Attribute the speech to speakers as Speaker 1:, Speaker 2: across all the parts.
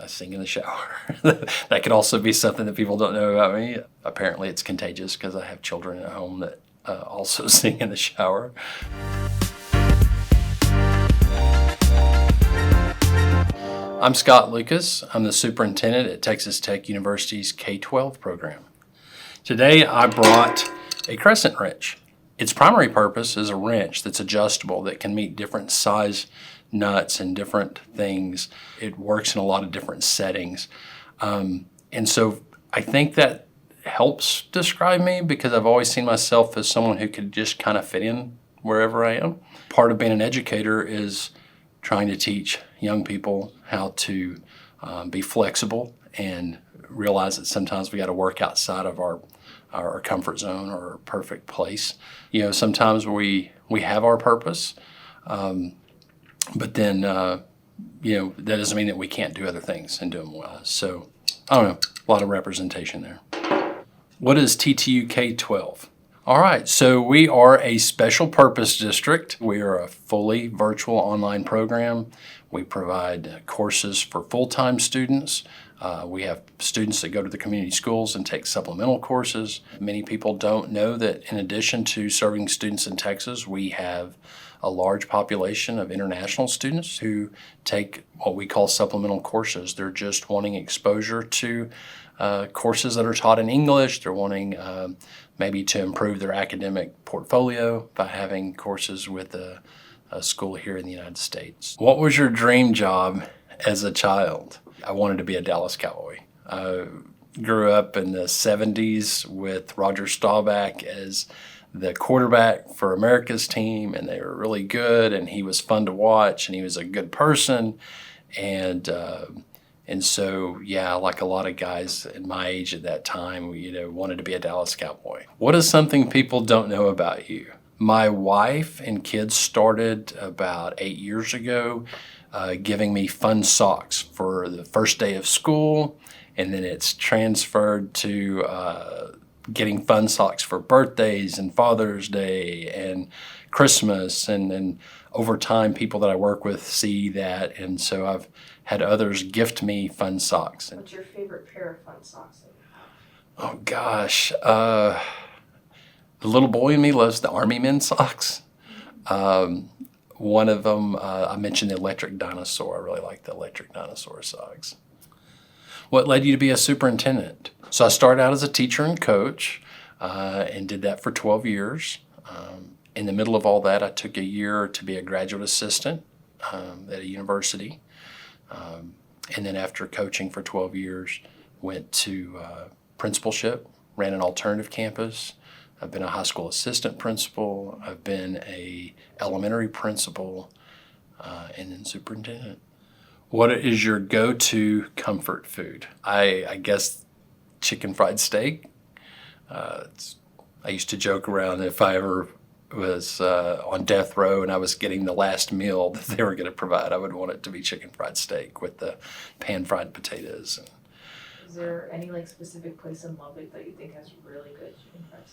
Speaker 1: I sing in the shower. That could also be something that people don't know about me. Apparently it's contagious because I have children at home that also sing in the shower. I'm Scott Lucas. I'm the superintendent at Texas Tech University's K-12 program. Today I brought a crescent wrench. Its primary purpose is a wrench that's adjustable that can meet different size nuts and different things. It works in a lot of different settings. And so I think that helps describe me because I've always seen myself as someone who could just kind of fit in wherever I am. Part of being an educator is trying to teach young people how to be flexible and realize that sometimes we got to work outside of our comfort zone or our perfect place. You know, sometimes we have our purpose, but then, you know, that doesn't mean that we can't do other things and do them well. So, I don't know, a lot of representation there. What is TTU K-12? All right, so we are a special purpose district. We are a fully virtual online program. We provide courses for full-time students. We have students that go to the community schools and take supplemental courses. Many people don't know that in addition to serving students in Texas, we have a large population of international students who take what we call supplemental courses. They're just wanting exposure to courses that are taught in English. They're wanting maybe to improve their academic portfolio by having courses with a school here in the United States. What was your dream job as a child? I wanted to be a Dallas Cowboy. I grew up in the 70s with Roger Staubach as the quarterback for America's team, and they were really good, and he was fun to watch, and he was a good person. And so, yeah, like a lot of guys at my age at that time, wanted to be a Dallas Cowboy. What is something people don't know about you? My wife and kids started about 8 years ago giving me fun socks for the first day of school, and then it's transferred to getting fun socks for birthdays and Father's Day and Christmas, and then over time people that I work with see that, and so I've had others gift me fun socks.
Speaker 2: What's your favorite pair of fun socks that you have?
Speaker 1: Oh gosh, the little boy in me loves the Army Men socks. One of them, I mentioned the electric dinosaur. I really like the electric dinosaur socks. What led you to be a superintendent? So I started out as a teacher and coach and did that for 12 years. In the middle of all that, I took a year to be a graduate assistant at a university. And then after coaching for 12 years, went to principalship, ran an alternative campus. I've been a high school assistant principal. I've been a elementary principal, and then superintendent. What is your go-to comfort food? I guess chicken fried steak. I used to joke around if I ever was on death row and I was getting the last meal that they were going to provide, I would want it to be chicken fried steak with the pan-fried potatoes.
Speaker 2: Is there any specific place in Lubbock that you think has really good chicken fried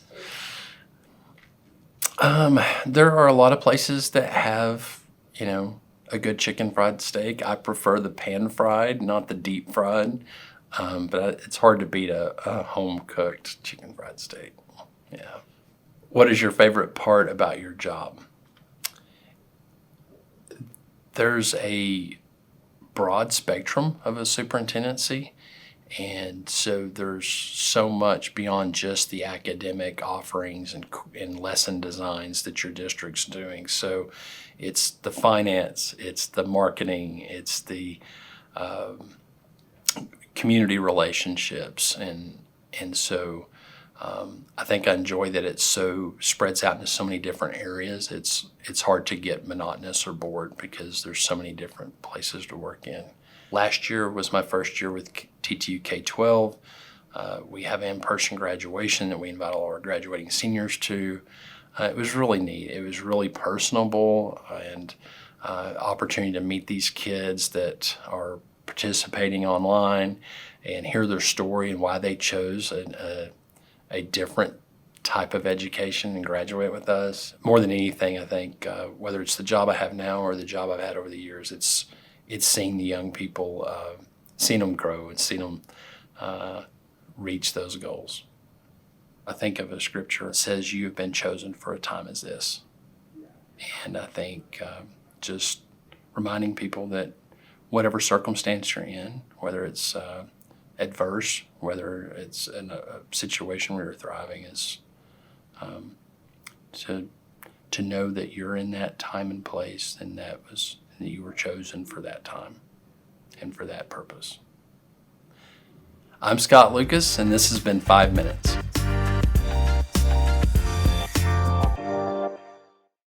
Speaker 2: steak?
Speaker 1: There are a lot of places that have, a good chicken fried steak. I prefer the pan-fried, not the deep fried, but it's hard to beat a home-cooked chicken fried steak. Yeah. What is your favorite part about your job? There's a broad spectrum of a superintendency, and so there's so much beyond just the academic offerings and lesson designs that your district's doing. So it's the finance, it's the marketing, it's the community relationships, and so I think I enjoy that it so spreads out into so many different areas. It's hard to get monotonous or bored because there's so many different places to work in. Last year was my first year with TTU K-12. We have an in-person graduation that we invite all our graduating seniors to. It was really neat. It was really personable, and opportunity to meet these kids that are participating online and hear their story and why they chose a different type of education and graduate with us. More than anything, I think, whether it's the job I have now or the job I've had over the years, it's seeing the young people seen them grow and seen them reach those goals. I think of a scripture that says, "You have been chosen for a time as this." And I think just reminding people that whatever circumstance you're in, whether it's adverse, whether it's in a situation where you're thriving, is to know that you're in that time and place, and that you were chosen for that time and for that purpose. I'm Scott Lucas, and this has been 5 Minutes.